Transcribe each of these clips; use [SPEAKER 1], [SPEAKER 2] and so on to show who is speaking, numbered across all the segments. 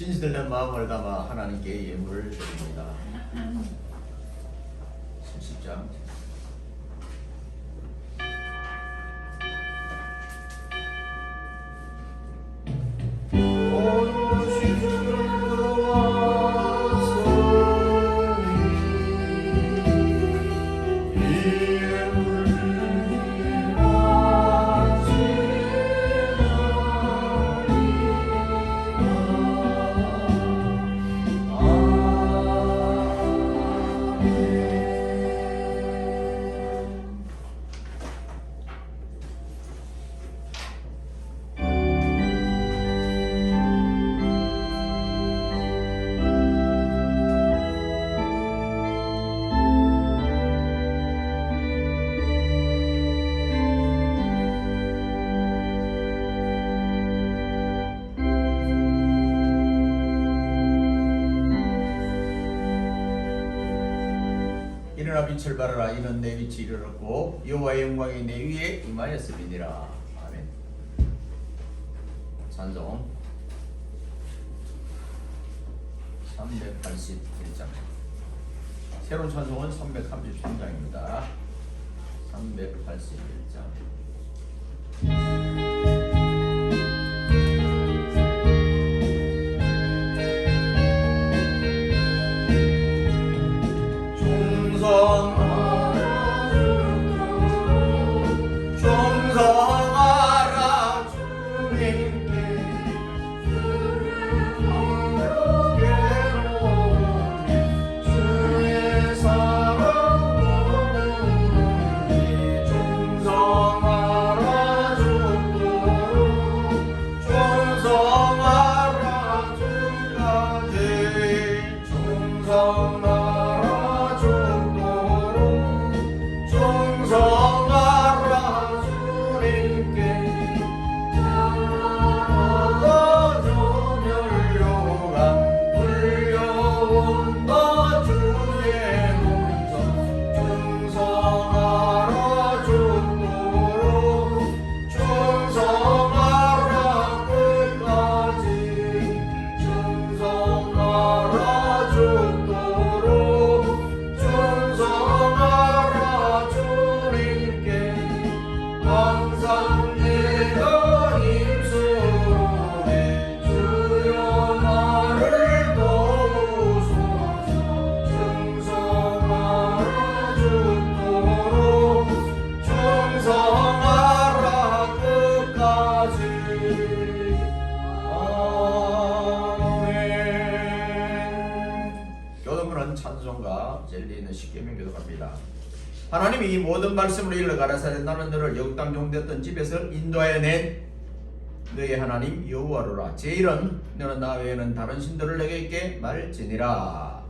[SPEAKER 1] 진실된 마음을 담아 하나님께 예물을 드립니다. 70장. 일어나 빛을 발하라. 이는 내 빛이 이르렀고 여호와의 영광이 내 위에 임하였음이니라. 아멘. 찬송 381장. 새로운 찬송은 333장입니다. 381장. 충성하라 주님께 주의 사랑 충성하라 주님께 충성하라 주까지 충성하라 충성하라 주님께 전열료가 불려온다 주의 문성 충성하라 죽도록 충성하라 끝까지 충성하라 죽도록 충성하라 주님께 항상 내가 힘쓰오니 주여 나를 도우소서 충성하라 죽도록 충성하라 끝까지. 아멘. 교독문은 찬송가 젤리는 십계명 교독합니다. 하나님이 이 모든 말씀으로 일러 가라사대 나는 너를 영땅 종되었던 집에서 인도하여 낸 너의 하나님 여호와로라. 제 일은 너는 나 외에는 다른 신들을 내게 있게 말지니라.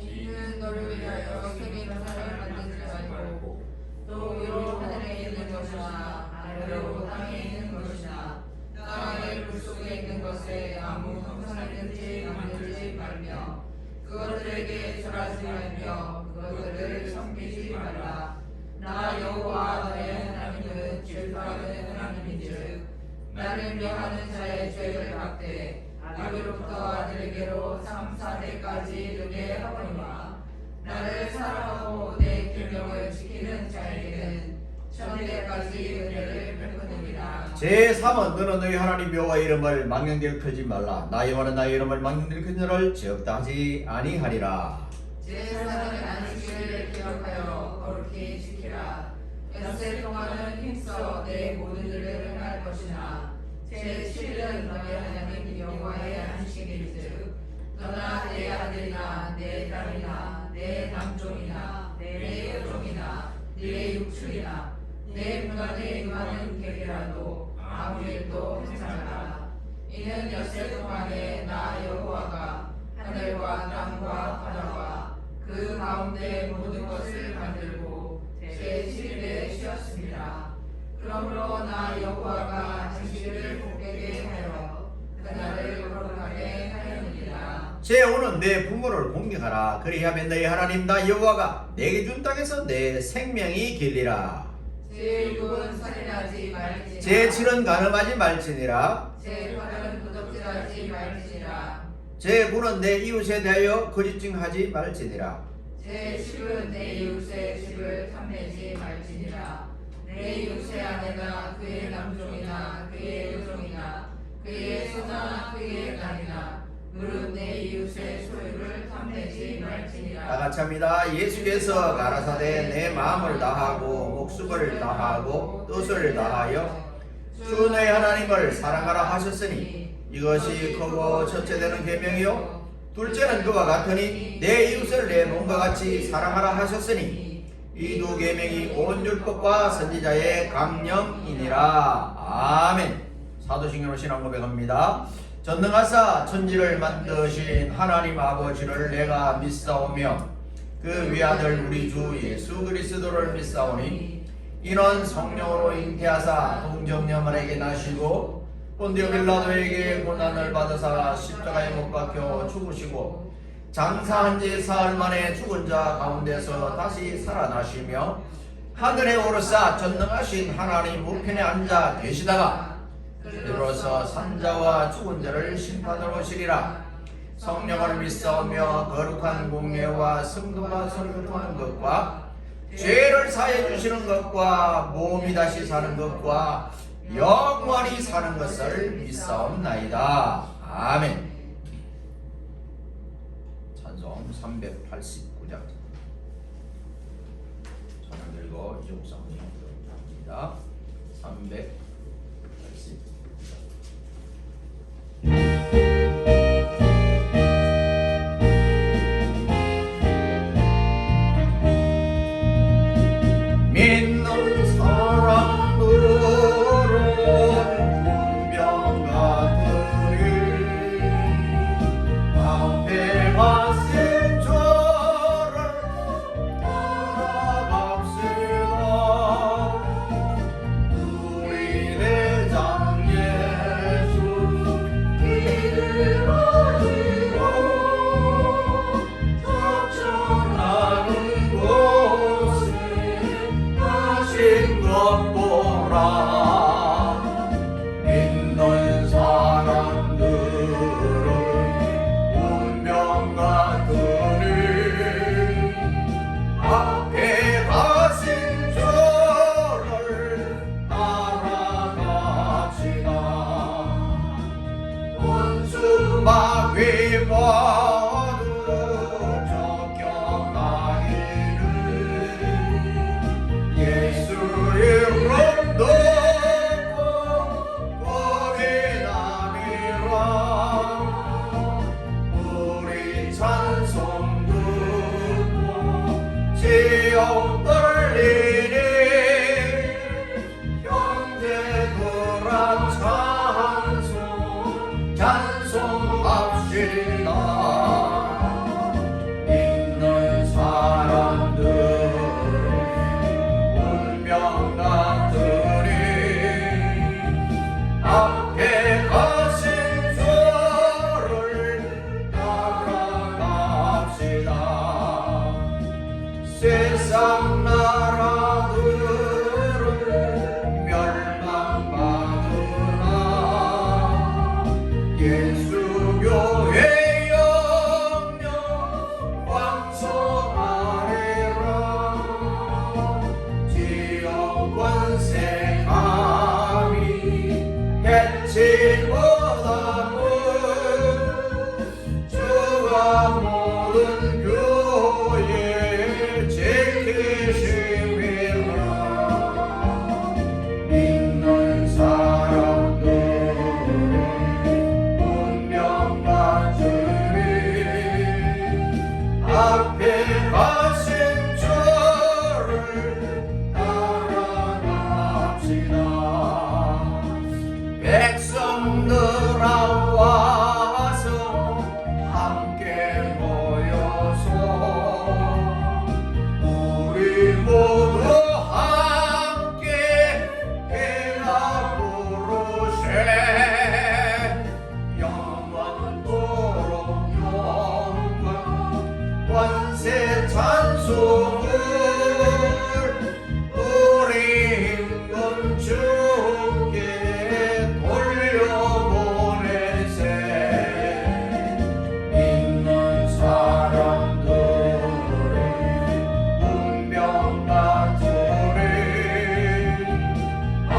[SPEAKER 2] 이는 너를 위하여 세계로 사람을 만들지 말고 또 위로 하늘에 있는 것이나 아래로 땅에 있는 것이나 땅의 물속에 있는 것에 아무 형상이든지 만들지 말며 그것들에게 절하지 말며 그것들을 섬기지 말라. 나 여호와 너의 하나님은 질투하는 하나님인즉 나를 명하는 자의 죄를 갚되 아비로부터 아들에게로 3-4대까지 이르게 하거니와 나를 사랑하고 내 계명을 지키는 자에게는 1000대까지 은혜를 베푸느니라.
[SPEAKER 1] 제3은 너는 너희 하나님 여호와의 이름을 망령일컬지 말라. 나 여호와는 나의 이름을 망령일컬 너를 지었다 하지 아니하리라.
[SPEAKER 2] 제4는 안식일을 기억하여 거룩히 지키라. 엿새 동안은 힘써 내 모든 일을 행할 것이나 제7일은 너의 하나님 여호와의 안식일즉 너나 내 아들이나 내 딸이나 내 남종이나 내 여종이나 네 육축이나 내 문안에 임하는 객이라도 아무 일도 하지 말라. 이는 엿새 동안에 나 여호와가 하늘과 땅과 바다와 그 가운데 모든 것을 만들고 제7일에 쉬었습니다. 그러므로 나 여호와가 안식일을 복되게 하여 그날을 거룩하게 하였느니라.
[SPEAKER 1] 제5는 내 부모를 공경하라. 그리하면 너희 하나님 나 여호와가 내게 준 땅에서 내 생명이 길리라.
[SPEAKER 2] 제6은 살인하지 말지니라.
[SPEAKER 1] 제7은 간음하지 말지니라.
[SPEAKER 2] 제8은 도적질하지 말지니라.
[SPEAKER 1] 제 문은 내 이웃에 대하여 거짓증하지 말지니라.
[SPEAKER 2] 제 집은 내 이웃의 집을 탐내지 말지니라. 내 이웃의 아내나 그의 남종이나 그의 여종이나 그의 소나 그의 딸이나 무릇 내 이웃의 소유를 탐내지 말지니라.
[SPEAKER 1] 다 같이 합니다. 예수께서 가라사대 내 마음을 다하고 목숨을 다하고 뜻을 다하여 주 너의 하나님을 사랑하라 하셨으니 이것이 크고 첫째 되는 계명이요 둘째는 그와 같으니 내 이웃을 내 몸과 같이 사랑하라 하셨으니 이 두 계명이 온 율법과 선지자의 강령이니라. 아멘. 사도신경으로 신앙 고백합니다. 전능하사 천지를 만드신 하나님 아버지를 내가 믿사오며 그 위아들 우리 주 예수 그리스도를 믿사오니 이는 성령으로 잉태하사 동정녀말에게 나시고 본디오 빌라도에게 고난을 받으사 십자가에 못 박혀 죽으시고 장사한 지 사흘 만에 죽은 자 가운데서 다시 살아나시며 하늘에 오르사 전능하신 하나님 우편에 앉아 계시다가 비로소 산자와 죽은 자를 심판하러 오시리라. 성령을 믿사오며 거룩한 공예와 성도가 설교하는 것과 죄를 사해 주시는 것과 몸이 다시 사는 것과 영원히 사는 것을 믿사옵나이다. 아멘. 찬송 389장 찬양 들고 이종국 사모님 합니다. 389 믿는 사람들은 운명 같으리 앞에 가신 저를 따라갑시다. 우리 대장 예수 이름으로 적천하는 곳에 가신 것 보라. 믿는 사람들은 운명 같으니 앞에 가신 저를 따라갑시다. 원수마귀 모두 쫓겨나기를 예수 이름으로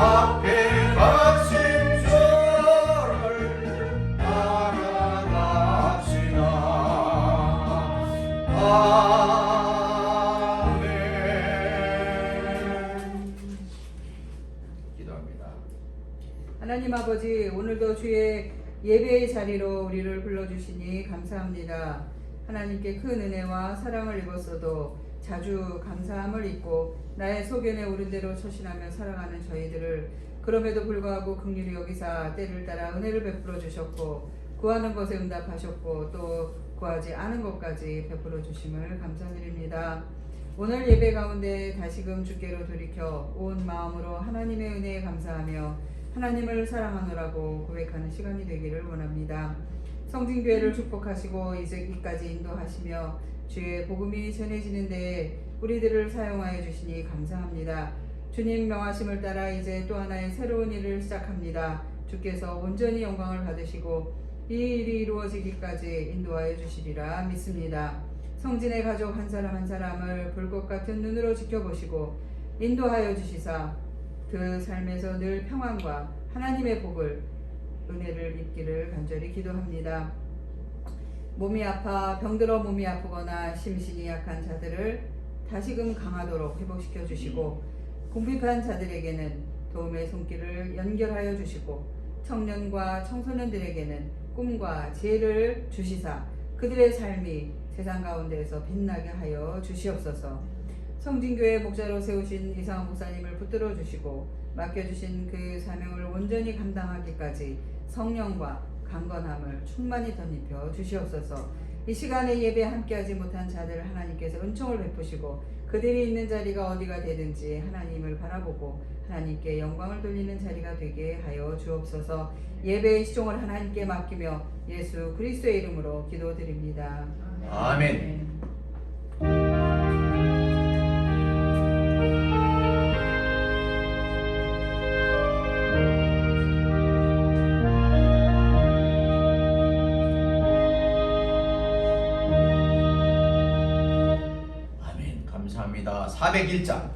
[SPEAKER 1] 앞에 가신 주를 따라갑시다. 아멘. 기도합니다.
[SPEAKER 3] 하나님 아버지, 오늘도 주의 예배의 자리로 우리를 불러주시니 감사합니다. 하나님께 큰 은혜와 사랑을 입었어도 자주 감사함을 잊고 나의 소견에 오른 대로 처신하며 살아가는 저희들을 그럼에도 불구하고 긍휼히 여기사 때를 따라 은혜를 베풀어 주셨고 구하는 것에 응답하셨고 또 구하지 않은 것까지 베풀어 주심을 감사드립니다. 오늘 예배 가운데 다시금 주께로 돌이켜 온 마음으로 하나님의 은혜에 감사하며 하나님을 사랑하노라고 고백하는 시간이 되기를 원합니다. 성진교회를 축복하시고 이제기까지 인도하시며 주의 복음이 전해지는 데에 우리들을 사용하여 주시니 감사합니다. 주님 명하심을 따라 이제 또 하나의 새로운 일을 시작합니다. 주께서 온전히 영광을 받으시고 이 일이 이루어지기까지 인도하여 주시리라 믿습니다. 성진의 가족 한 사람 한 사람을 불꽃 같은 눈으로 지켜보시고 인도하여 주시사 그 삶에서 늘 평안과 하나님의 복을 은혜를 입기를 간절히 기도합니다. 몸이 아파 병들어 몸이 아프거나 심신이 약한 자들을 다시금 강하도록 회복시켜 주시고 궁핍한 자들에게는 도움의 손길을 연결하여 주시고 청년과 청소년들에게는 꿈과 지혜를 주시사 그들의 삶이 세상 가운데에서 빛나게 하여 주시옵소서. 성진교회 목자로 세우신 이상한 목사님을 붙들어 주시고 맡겨주신 그 사명을 온전히 감당하기까지 성령과 강건함을 충만히 덧입혀 주시옵소서. 이 시간에 예배 함께하지 못한 자들을 하나님께서 은총을 베푸시고 그들이 있는 자리가 어디가 되든지 하나님을 바라보고 하나님께 영광을 돌리는 자리가 되게 하여 주옵소서. 예배의 시종을 하나님께 맡기며 예수 그리스도의 이름으로 기도드립니다.
[SPEAKER 1] 아멘. 감사합니다. 401장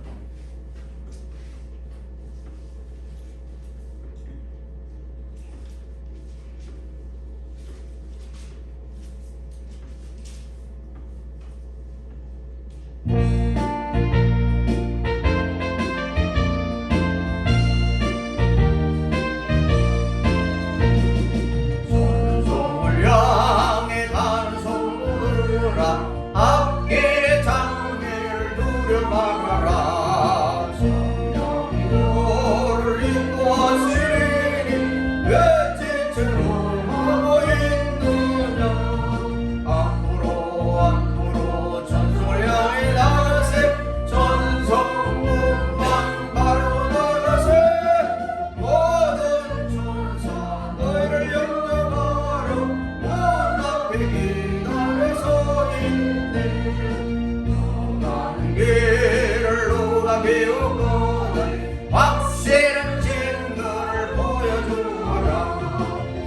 [SPEAKER 1] 손송을 향해 가는 손으라 앞에 장애를 두려마라. 성령이 너를 인도하시리니 왜 지체로 하고 있느냐. 앞으로 전성을 향해 나가세. 전성문만 바로 나가세. 모든 천사 너희를 영접하러 문 앞에 기다려 서 있네. 길을 누가 비우거든 확실한 증거를 보여주어라.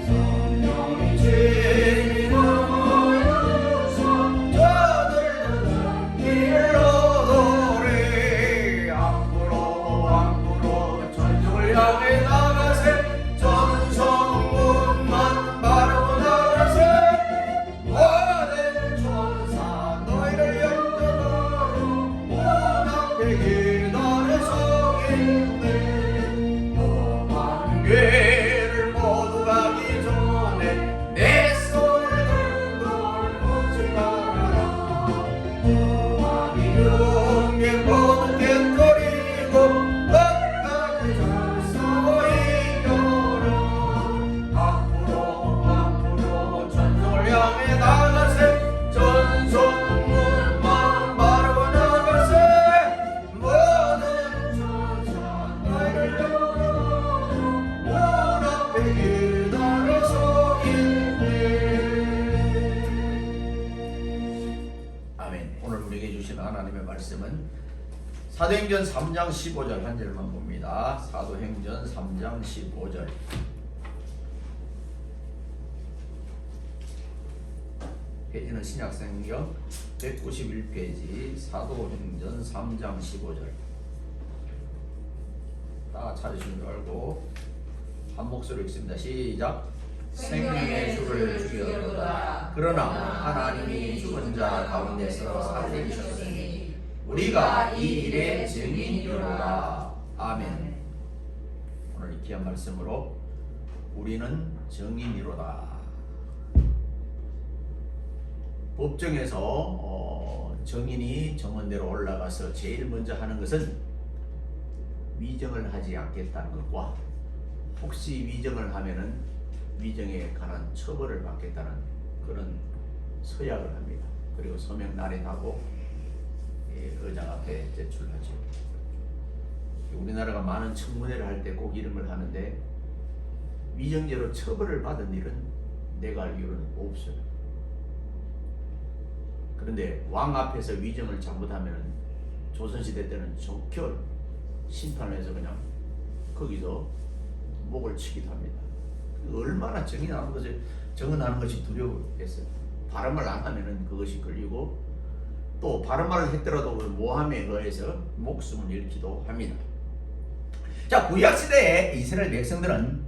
[SPEAKER 1] 성령이 진이 넘어여서 저들도 길을 얻으리. 앞으로 전성을 향해 나가세. 전성문만 바로 나가세. 모든 천사 너희를 영접하러 문 앞에 기다려 서 있네. 더 많은 괴를 모두 가기 전에 내 손을 든 걸 놓지 말아라. 많이 용기 모두 깨뜨리고 끝까지 잘 싸워 이겨라. 앞으로 전성을 향해 나가세. 전성문만 바로 나가세. 모든 천사 너희를 영접하러 문 앞에 기다려 서 있네. 아멘. 오늘 우리에게 주신 하나님의 말씀은 사도행전 3장 15절 한 절만 봅니다. 사도행전 3장 15절. 페이지는 신약성경 191페이지 사도행전 3장 15절 다 찾으신 줄 알고 한 목소리로 읽습니다. 시작. 생명의 주를 죽였도다. 그러나 하나님이 죽은 자 가운데서 살리셨으니 우리가 이 일의 증인이로다. 아멘. 오늘 이 귀한 말씀으로 우리는 증인이로다. 법정에서 증인이 정원대로 올라가서 제일 먼저 하는 것은 위정을 하지 않겠다는 것과 혹시 위정을 하면은 위정에 관한 처벌을 받겠다는 그런 서약을 합니다. 그리고 서명 나렛하고 의장 앞에 제출하죠. 우리나라가 많은 청문회를 할 때 꼭 이런 걸 하는데 위정죄로 처벌을 받은 일은 내가 알기로는 없어요. 그런데 왕 앞에서 위정을 잘못하면 조선시대 때는 적결 심판을 해서 그냥 거기서 목을 치기도 합니다. 얼마나 정언하는 것이 두려웠겠어요. 발음을 안 하면은 그것이 걸리고 또 발음을 했더라도 모함에 의해서 목숨을 잃기도 합니다. 자, 구약시대에 이스라엘 백성들은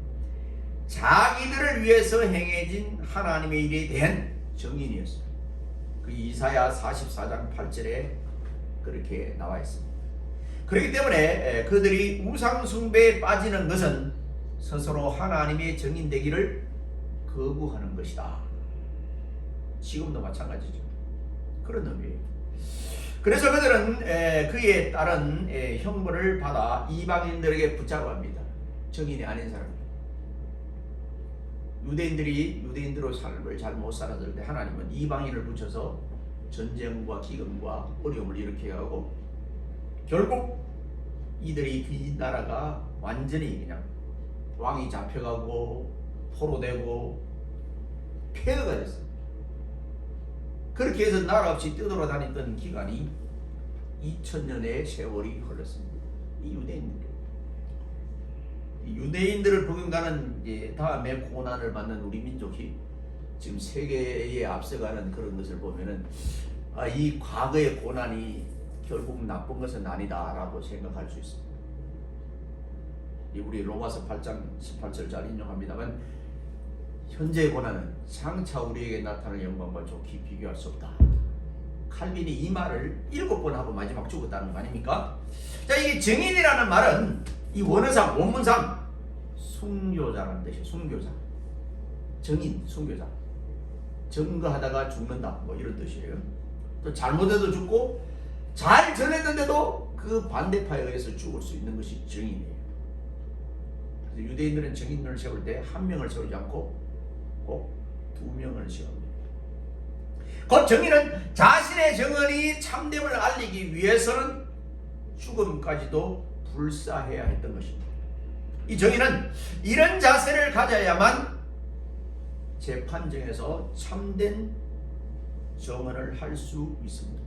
[SPEAKER 1] 자기들을 위해서 행해진 하나님의 일에 대한 증인이었어요. 그 이사야 44장 8절에 그렇게 나와 있습니다. 그렇기 때문에 그들이 우상 숭배에 빠지는 것은 스스로 하나님의 증인되기를 거부하는 것이다. 지금도 마찬가지죠. 그런 의미예요. 그래서 그들은 그에 따른 형벌을 받아 이방인들에게 붙잡아갑니다. 증인이 아닌 사람. 유대인으로 삶을 잘 못 살았을 때 하나님은 이방인을 붙여서 전쟁과 기근과 어려움을 일으키게 하고 결국 이들이 이 나라가 완전히 그냥 왕이 잡혀가고 포로되고 폐허가 됐어요. 그렇게 해서 나라 없이 떠돌아다녔던 기간이 2000년의 세월이 흘렀습니다. 이 유대인들을 버금가는 다음에 고난을 받는 우리 민족이 지금 세계에 앞서가는 그런 것을 보면은 이 과거의 고난이 결국 나쁜 것은 아니다라고 생각할 수 있습니다. 우리 로마서 8장 18절 잘 인용합니다만 현재의 고난은 장차 우리에게 나타날 영광과 좋게 비교할 수 없다. 칼빈이 이 말을 7번 하고 마지막 죽었다는 거 아닙니까? 자, 이게 증인이라는 말은 이 원어상 원문상 순교자라는 뜻이에요. 순교자, 증인, 순교자. 증거하다가 죽는다 뭐 이런 뜻이에요. 또 잘못해도 죽고 잘 전했는데도 그 반대파에 의해서 죽을 수 있는 것이 증인이에요. 그래서 유대인들은 증인을 세울 때 한 명을 세우지 않고 꼭 2명을 세웁니다. 곧 증인은 자신의 증언이 참됨을 알리기 위해서는 죽음까지도 불사해야 했던 것입니다. 이 증인은 이런 자세를 가져야만 재판정에서 참된 증언을 할 수 있습니다.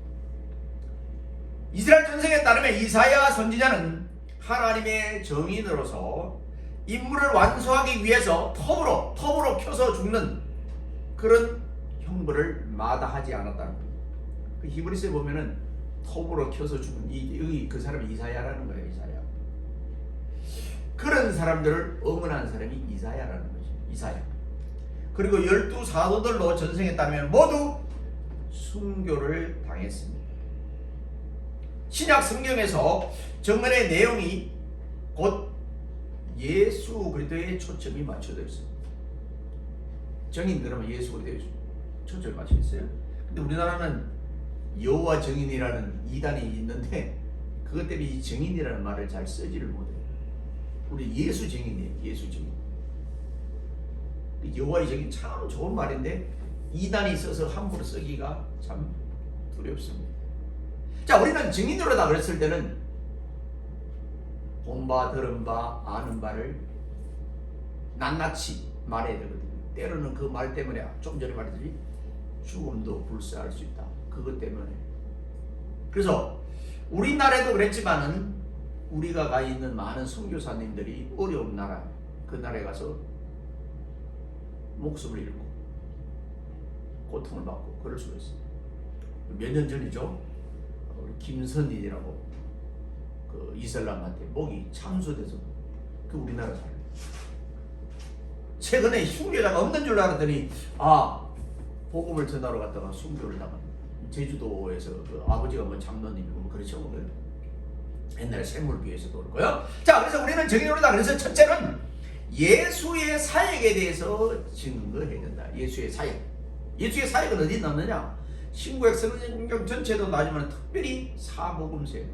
[SPEAKER 1] 이스라엘 전승에 따르면 이사야 선지자는 하나님의 증인으로서 임무를 완수하기 위해서 톱으로 켜서 죽는 그런 형벌을 마다하지 않았다는 겁니다. 그 히브리서에 보면은 톱으로 켜서 죽은 여기 그 사람이 이사야라는 거예요. 이사야. 그런 사람들을 응원한 사람이 이사야라는 거죠. 이사야. 그리고 12사도들로 전승에 따르면 모두 순교를 당했습니다. 신약 성경에서 정언의 내용이 곧 예수 그리스도의 초점이 맞춰져 있습니다. 증인 그러면 예수 그리스도의 초점이 맞춰 있어요. 근데 우리나라는 여호와 증인이라는 이단이 있는데 그것 때문에 이 증인이라는 말을 잘 쓰지를 못해요. 우리 예수 증인이에요. 예수 증인. 여호와의 증인 참 좋은 말인데 이단이 있어서 함부로 쓰기가 참 두렵습니다. 자, 우리는 증인으로다 그랬을 때는 본 바, 들은 바, 아는 바를 낱낱이 말해야 되거든요. 때로는 그 말 때문에 좀 전에 말했듯이 죽음도 불사할 수 있다. 그것 때문에. 그래서 우리나라에도 그랬지만은 우리가 가 있는 많은 선교사님들이 어려운 나라, 그 나라에 가서 목숨을 잃고 고통을 받고 그럴 수가 있어요. 몇 년 전이죠. 우리 김선인이라고 그 이슬람한테 목이 참수돼서 그 우리나라 사람. 최근에 순교자가 없는 줄 알았더니 복음을 전하러 갔다가 순교를 당한 제주도에서 그 아버지가 뭐 장로님이고 뭐 그렇죠. 옛날에 생물교회에서도 그렇고요. 자, 그래서 우리는 정의로다. 그래서 첫째는 예수의 사역에 대해서 증거해야 된다. 예수의 사역. 예수의 사역은 어디 남느냐? 신구약 성경 전체도 나지만 특별히 사복음서에.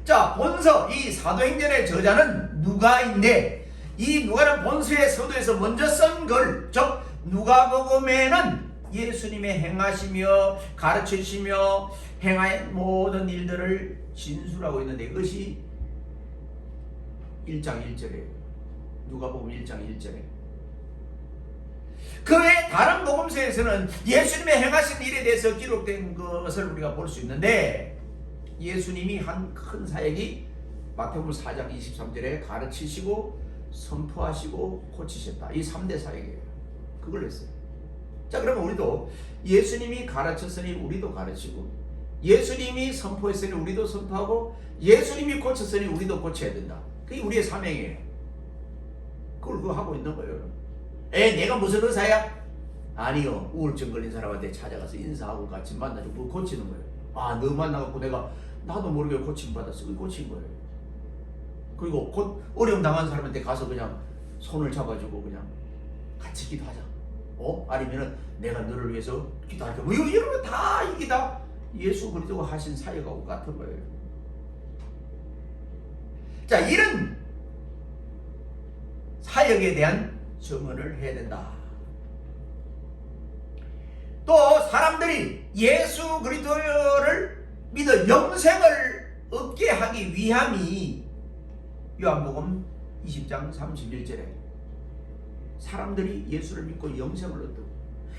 [SPEAKER 1] 자, 본서 이 사도행전의 저자는 누가인데 이 누가는 본서의 서도에서 먼저 쓴 걸, 즉 누가복음에는 예수님의 행하시며 가르치시며 행한 모든 일들을 진술하고 있는데 이것이 1장 1절이에요. 누가복음 1장 1절에. 그 외 다른 복음서에서는 예수님의 행하신 일에 대해서 기록된 것을 우리가 볼 수 있는데 예수님이 한 큰 사역이 마태복음 4장 23절에 가르치시고 선포하시고 고치셨다. 이 3대 사역이에요. 그걸 했어요. 자, 그러면 우리도 예수님이 가르쳤으니 우리도 가르치고 예수님이 선포했으니 우리도 선포하고 예수님이 고쳤으니 우리도 고쳐야 된다. 그게 우리의 사명이에요. 그걸 그거 하고 있는 거예요. 내가 무슨 의사야? 아니요. 우울증 걸린 사람한테 찾아가서 인사하고 같이 만나주고 고치는 거예요. 너 만나갖고 내가 나도 모르게 고침받았어. 그게 고친 거예요. 그리고 곧 어려움 당한 사람한테 가서 그냥 손을 잡아주고 그냥 같이 기도하자. 아니면은 내가 너를 위해서 기도할게. 뭐 이런 거 다 이게 다 예수 그리스도가 하신 사역하고 같은 거예요. 자, 이런 사역에 대한 증언을 해야 된다. 또 사람들이 예수 그리스도를 믿어 영생을 얻게 하기 위함이 요한복음 20장 31절에 사람들이 예수를 믿고 영생을 얻고.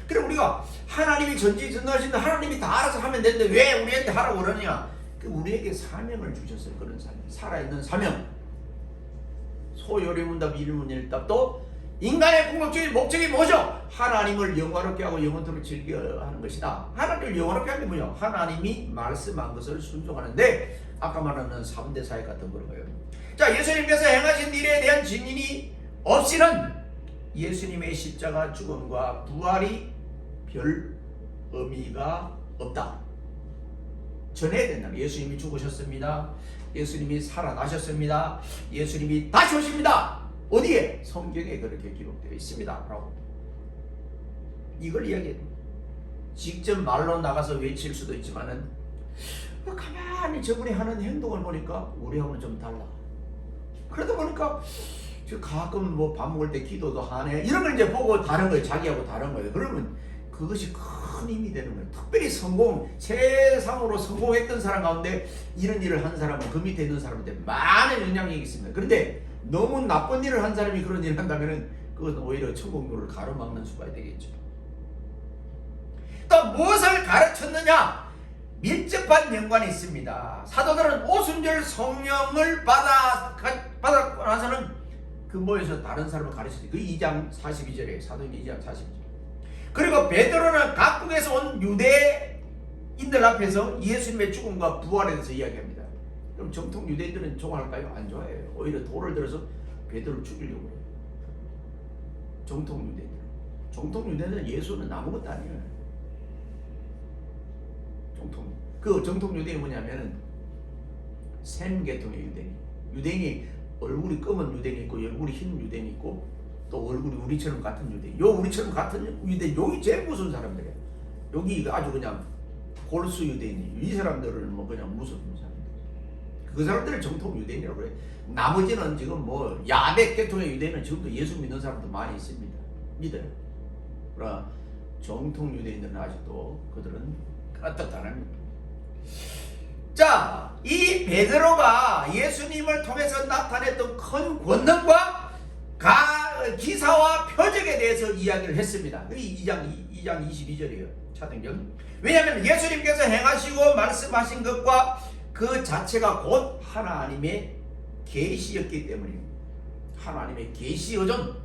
[SPEAKER 1] 그럼 우리가 하나님이 전지전능하신 하나님이 다 알아서 하면 되는데 왜 우리한테 하라고 그러느냐? 우리에게 사명을 주셨어요. 그런 사명, 살아있는 사명. 소요리문답 일문일답. 또 인간의 궁극적인 목적이 뭐죠? 하나님을 영화롭게 하고 영원토록 즐겨하는 것이다. 하나님을 영화롭게 하는 게 뭐냐? 하나님이 말씀한 것을 순종하는데 아까 말하는 3대 사역 같은 그런 거예요. 자, 예수님께서 행하신 일에 대한 증인이 없이는 예수님의 십자가 죽음과 부활이 별 의미가 없다. 전해야 된다. 예수님이 죽으셨습니다. 예수님이 살아나셨습니다. 예수님이 다시 오십니다. 어디에? 성경에 그렇게 기록되어 있습니다. 라고. 이걸 이야기해요. 직접 말로 나가서 외칠 수도 있지만은 가만히 저분이 하는 행동을 보니까 우리하고는 좀 달라. 그러다 보니까 가끔 뭐 밥 먹을 때 기도도 하네. 이런 걸 이제 보고 다른 거예요. 자기하고 다른 거예요. 그러면 그것이 큰 힘이 되는 거예요. 특별히 세상으로 성공했던 사람 가운데 이런 일을 한 사람은 그 밑에 있는 사람한테 많은 영향력이 있습니다. 그런데 너무 나쁜 일을 한 사람이 그런 일을 한다면 그것은 오히려 천국문을 가로막는 수가 되겠죠. 또 무엇을 가르쳤느냐? 밀접한 연관이 있습니다. 사도들은 오순절 성령을 받았고 나서는 그 모여서 다른 사람을 가르치죠. 그 2장 42절에 사도행전 2장 42절. 그리고 베드로는 각국에서 온 유대인들 앞에서 예수님의 죽음과 부활에 대해서 이야기합니다. 그럼 정통 유대인들은 좋아할까요? 안 좋아해요. 오히려 돌을 들어서 베드로를 죽이려고 해요. 정통 유대인들. 정통 유대인들은 예수는 아무것도 아니에요. 정통 유대인이 뭐냐면은 샘계통의 유대인. 유대인이 얼굴이 검은 유대인이 있고 얼굴이 흰 유대인이 있고 또 얼굴이 우리처럼 같은 유대인. 우리처럼 같은 유대인. 여기 제일 무서운 사람들이에요. 여기 아주 그냥 골수 유대인이. 이 사람들은 뭐 그냥 무서운 사람들. 그 사람들을 정통 유대인이라고 그래요. 나머지는 지금 뭐 야백 계통의 유대인은 지금도 예수 믿는 사람도 많이 있습니다. 믿어요. 그러나 정통 유대인들은 아직도 그들은 어떻다는. 자, 이 베드로가 예수님을 통해서 나타냈던 큰 권능과 기사와 표적에 대해서 이야기를 했습니다. 그게 2장 22절이에요. 사도행전. 왜냐하면 예수님께서 행하시고 말씀하신 것과 그 자체가 곧 하나님의 계시였기 때문입니다. 하나님의 계시 의존.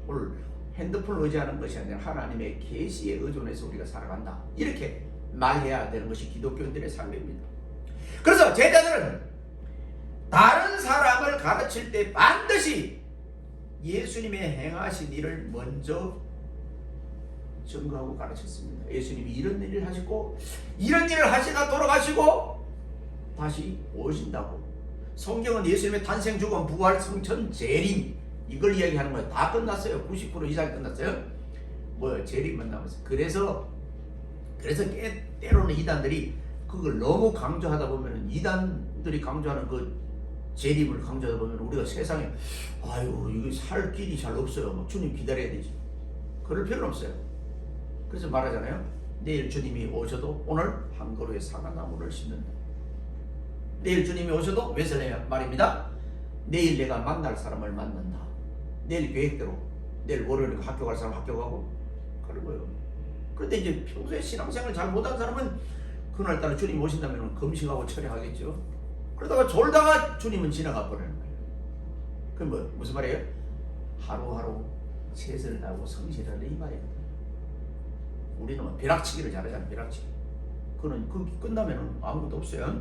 [SPEAKER 1] 오늘 핸드폰을 의지하는 것이 아니라 하나님의 계시에 의존해서 우리가 살아간다. 이렇게 말해야 되는 것이 기독교인들의 삶입니다. 그래서 제자들은 다른 사람을 가르칠 때 반드시 예수님의 행하신 일을 먼저 증거하고 가르쳤습니다. 예수님이 이런 일을 하시고 이런 일을 하시다 돌아가시고 다시 오신다고. 성경은 예수님의 탄생, 죽음, 부활, 성천, 재림 이걸 이야기하는 거예요. 다 끝났어요. 90% 이상 끝났어요. 뭐 재림만 남았어요. 그래서 때로는 이단들이 그걸 너무 강조하다 보면 이단들이 강조하는 그 재림을 강조하다 보면 우리가 세상에 아유 이거 살 길이 잘 없어요. 뭐 주님 기다려야 되지. 그럴 필요는 없어요. 그래서 말하잖아요. 내일 주님이 오셔도 오늘 한 그루의 사과나무를 심는다. 내일 주님이 오셔도 왜 말입니다. 내일 내가 만날 사람을 만난다. 내일 계획대로 내일 월요일에 학교 갈 사람 학교 가고 그런 거예요. 그런데 이제 평소에 신앙생활 잘 못한 사람은 그날따라 주님 오신다면 금식하고 철회하겠죠. 그러다가 졸다가 주님은 지나가 버리는 거예요. 그럼 무슨 말이에요? 하루하루 최선을 다하고 성실하라 이 말이에요. 우리는 벼락치기를 잘하잖아요. 벼락치기. 그거는 끝나면 아무것도 없어요.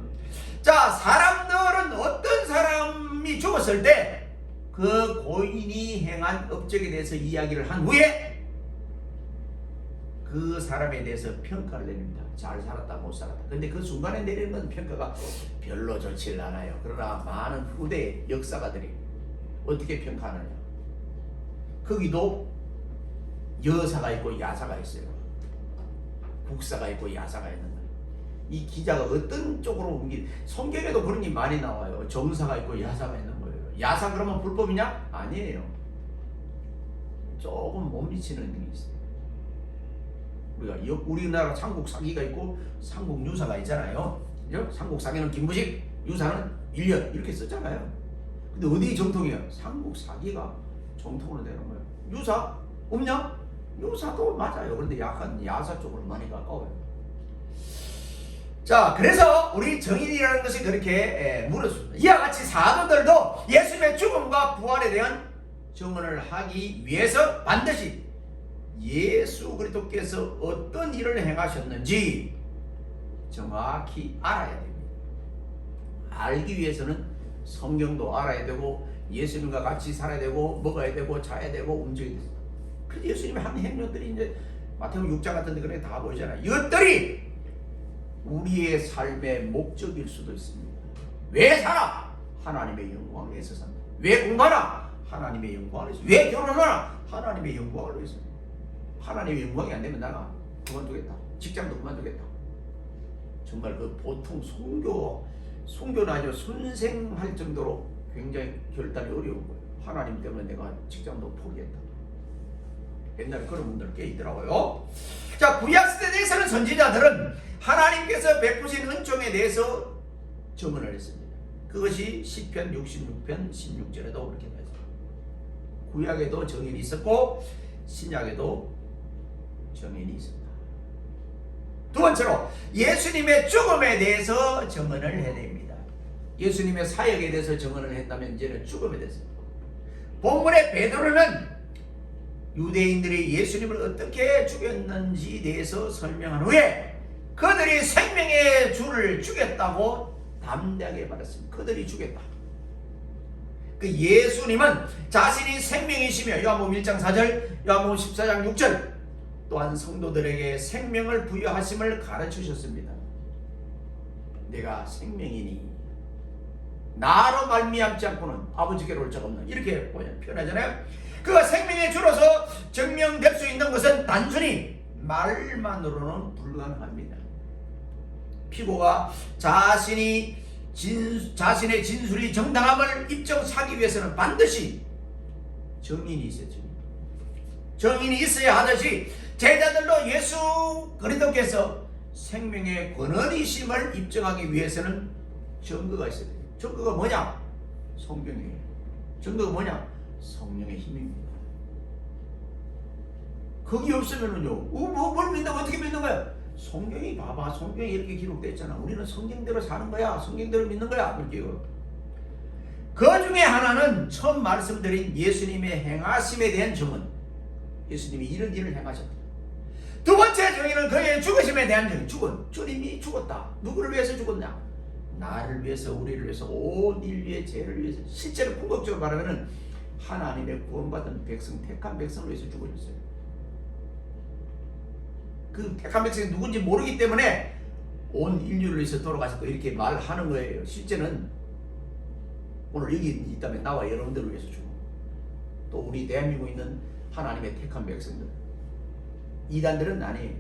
[SPEAKER 1] 자, 사람들은 어떤 사람이 죽었을 때 그 고인이 행한 업적에 대해서 이야기를 한 후에 그 사람에 대해서 평가를 내립니다. 잘 살았다 못 살았다. 근데 그 순간에 내리는 건 평가가 별로 좋지 않아요. 그러나 많은 후대 역사가들이 어떻게 평가하느냐. 거기도 여사가 있고 야사가 있어요. 국사가 있고 야사가 있는 거예요. 이 기자가 어떤 쪽으로 성경에도 그런 게 많이 나와요. 정사가 있고 야사가 있는 거예요. 야사 그러면 불법이냐? 아니에요. 조금 못 미치는 게 있어요. 우리나라 삼국 사기가 있고 삼국 유사가 있잖아요. 그죠? 삼국 사기는 김부식, 유사는 일련 이렇게 썼잖아요. 근데 어디 정통이에요? 삼국 사기가 정통으로 되는 거예요. 유사 없냐? 유사도 맞아요. 그런데 약간 야사 쪽으로 많이 가까워요. 자, 그래서 우리 정인이라는 것이 그렇게 물었습니다. 이와 같이 사도들도 예수님의 죽음과 부활에 대한 증언을 하기 위해서 반드시 예수 그리스도께서 어떤 일을 행하셨는지 정확히 알아야 됩니다. 알기 위해서는 성경도 알아야 되고 예수님과 같이 살아야 되고 먹어야 되고 자야 되고 움직여야 됩니다. 그래서 예수님의 한 행렬들이 이제 마태복음 6장 같은 데 그렇게 다 보이잖아요. 이것들이 우리의 삶의 목적일 수도 있습니다. 왜 살아? 하나님의 영광을 위해서 산다. 왜 공부하나? 하나님의 영광을 위해서. 왜 결혼하나? 하나님의 영광을 위해서. 하나님의 영광이 안 되면 나가 그만두겠다. 직장도 그만두겠다. 정말 그 보통 송교는 아주 순생할 정도로 굉장히 결단이 어려운 거예요. 하나님 때문에 내가 직장도 포기했다. 옛날에 그런 분들 꽤 있더라고요. 자, 구약시대에서는 선지자들은 하나님께서 베푸신 은총에 대해서 증언을 했습니다. 그것이 시편 66편 16절에도 그렇게 나와 있습니다. 구약에도 정인이 있었고 신약에도 정인이 있습니다. 두 번째로 예수님의 죽음에 대해서 증언을 해야 됩니다. 예수님의 사역에 대해서 증언을 했다면 이제는 죽음에 대해서. 본문의 베드로는 유대인들이 예수님을 어떻게 죽였는지에 대해서 설명한 후에 그들이 생명의 주를 죽였다고 담대하게 말했습니다. 그들이 죽였다. 그 예수님은 자신이 생명이시며 요한복음 1장 4절, 요한복음 14장 6절 또한 성도들에게 생명을 부여하심을 가르치셨습니다. 내가 생명이니 나로 말미암지 않고는 아버지께로 올 적 없는 이렇게 표현하잖아요. 그가 생명의 주로서 증명될 수 있는 것은 단순히 말만으로는 불가능합니다. 피고가 자신의 진술이 정당함을 입증하기 위해서는 반드시 증인이 있어야죠. 증인이 있어야 하듯이 제자들도 예수 그리스도께서 생명의 권원이심을 입증하기 위해서는 증거가 있어야 돼요. 증거가 뭐냐? 성경이에요. 증거가 뭐냐? 성령의 힘입니다. 거기 없으면은요, 뭘 믿는다고 어떻게 믿는 거야? 성경이 봐봐, 성경에 이렇게 기록되어 있잖아. 우리는 성경대로 사는 거야, 성경대로 믿는 거야. 그렇게요. 그 중에 하나는 처음 말씀드린 예수님의 행하심에 대한 증언. 예수님이 이런 일을 행하셨다. 두 번째 증인은 그의 죽으심에 대한 증인. 주님이 죽었다. 누구를 위해서 죽었냐? 나를 위해서, 우리를 위해서, 온 인류의 죄를 위해서, 실제로 궁극적으로 말하면은 하나님의 구원받은 백성, 택한 백성을 위해서 죽어줬어요. 그 택한 백성이 누군지 모르기 때문에 온 인류를 위해서 돌아가셨고 이렇게 말하는 거예요. 실제는 오늘 여기 있다면 나와 여러분들을 위해서 죽어. 또 우리 대한민국에 있는 하나님의 택한 백성들. 이단들은 아니에요.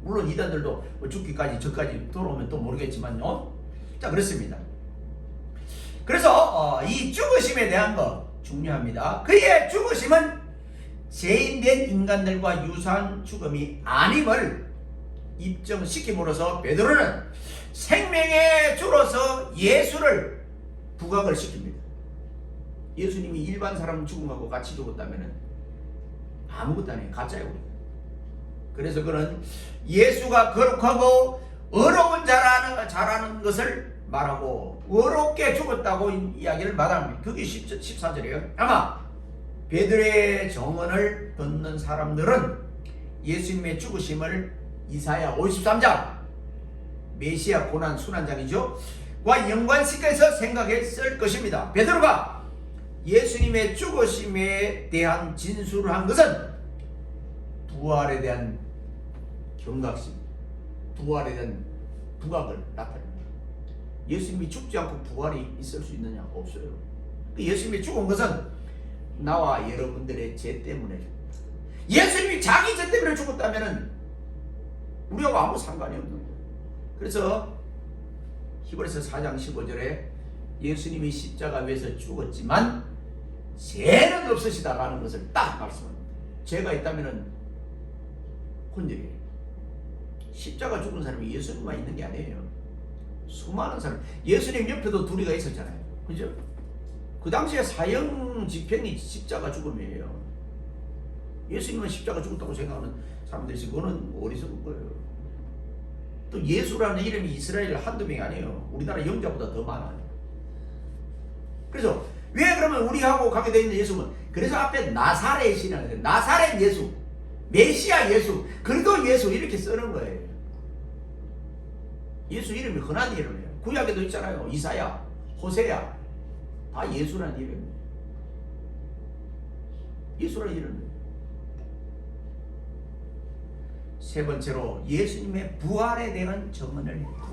[SPEAKER 1] 물론 이단들도 뭐 죽기까지 저까지 돌아오면 또 모르겠지만요. 자, 그렇습니다. 그래서 이 죽으심에 대한 거 중요합니다. 그의 죽으심은 죄인된 인간들과 유사한 죽음이 아님을 입증시킴으로써 베드로는 생명의 주로서 예수를 부각을 시킵니다. 예수님이 일반 사람 죽음하고 같이 죽었다면 아무것도 아니에요. 가짜예요. 그래서 그는 예수가 거룩하고 어려운 자라는 것을 말하고 어렵게 죽었다고 이야기를 마다합니다. 그게 14절이에요. 아마 베드로의 정언을 듣는 사람들은 예수님의 죽으심을 이사야 53장 메시아 고난 순환장이죠 과 연관시켜서 생각했을 것입니다. 베드로가 예수님의 죽으심에 대한 진술을 한 것은 부활에 대한 경각심, 부활에 대한 부각을 나타냅니다. 예수님이 죽지 않고 부활이 있을 수 있느냐? 없어요. 예수님이 죽은 것은 나와 여러분들의 죄 때문에 예수님이 자기 죄 때문에 죽었다면 우리하고 아무 상관이 없는 거예요. 그래서 히브리서 4장 15절에 예수님이 십자가 위에서 죽었지만 죄는 없으시다라는 것을 딱 말씀합니다. 죄가 있다면 혼절이에요. 십자가 죽은 사람이 예수님만 있는 게 아니에요. 수많은 사람, 예수님 옆에도 둘이가 있었잖아요. 그죠? 그 당시에 사형 집행이 십자가 죽음이에요. 예수님은 십자가 죽었다고 생각하는 사람들이 있어요. 그거는 어리석은 거예요. 또 예수라는 이름이 이스라엘 한두 명이 아니에요. 우리나라 영자보다 더 많아요. 그래서 왜 그러면 우리하고 가게 되어 있는 예수는 그래서 앞에 나사렛이라는 거예요. 나사렛 예수, 메시아 예수, 그리고 예수 이렇게 쓰는 거예요. 예수 이름이 흔한 이름이에요. 구약에도 있잖아요. 이사야, 호세야 다 예수라는 이름이에요. 예수라는 이름이에요. 세 번째로 예수님의 부활에 대한 증언을 해요.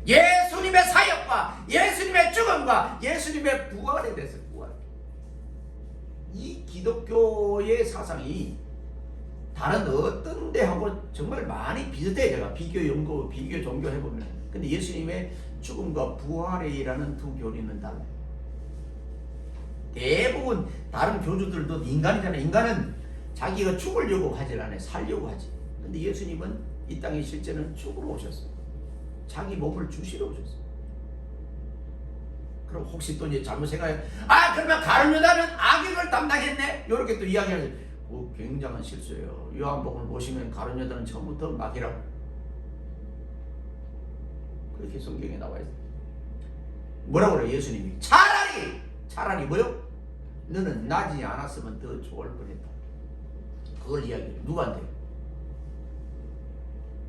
[SPEAKER 1] 예수님의 사역과 예수님의 죽음과 예수님의 부활에 대해서 부활. 이 기독교의 사상이 다른 어떤 데하고 정말 많이 비슷해요. 제가 비교 연구, 비교 종교 해보면. 근데 예수님의 죽음과 부활이라는 두 교리는 달라요. 대부분 다른 교주들도 인간이잖아요. 인간은 자기가 죽으려고 하질 않아요. 살려고 하지. 근데 예수님은 이 땅에 실제는 죽으러 오셨어요. 자기 몸을 주시러 오셨어요. 그럼 혹시 또 이제 잘못 생각해, 그러면 가룟 유다는 악역을 담당했네? 이렇게 또 이야기하죠. 굉장한 실수예요. 요한복음을 보시면 가룟 유다는 처음부터 마귀라고 그렇게 성경에 나와 있어요. 뭐라고 그래요? 예수님이 차라리 뭐요? 너는 나지 않았으면 더 좋을 뻔했다. 그걸 이야기해요. 누구한테?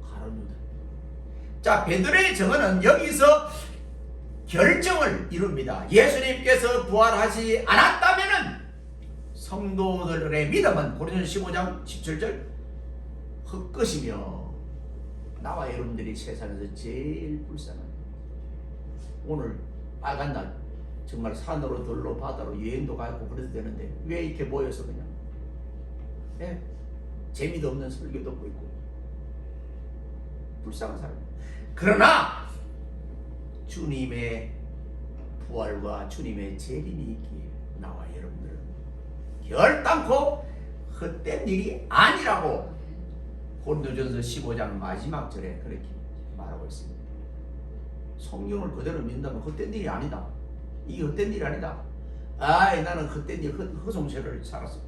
[SPEAKER 1] 가룟 유다. 자, 베드로의 증언은 여기서 결정을 이룹니다. 예수님께서 부활하지 않았다면은 성도들의 믿음은 고린도서 15장 17절 헛것이며 나와 여러분들이 세상에서 제일 불쌍한 오늘 빨간 날 정말 산으로 들로 바다로 여행도 가고 그래도 되는데 왜 이렇게 모여서 그냥 재미도 없는 설교 듣고 있고 불쌍한 사람. 그러나 주님의 부활과 주님의 재림이 있기에 나와 여러분들은 결단코 헛된 일이 아니라고 고린도전서 15장 마지막 절에 그렇게 말하고 있습니다. 성경을 그대로 믿는다면 헛된 일이 아니다. 이게 헛된 일이 아니다. 나는 헛된 일, 허송세를 살았어.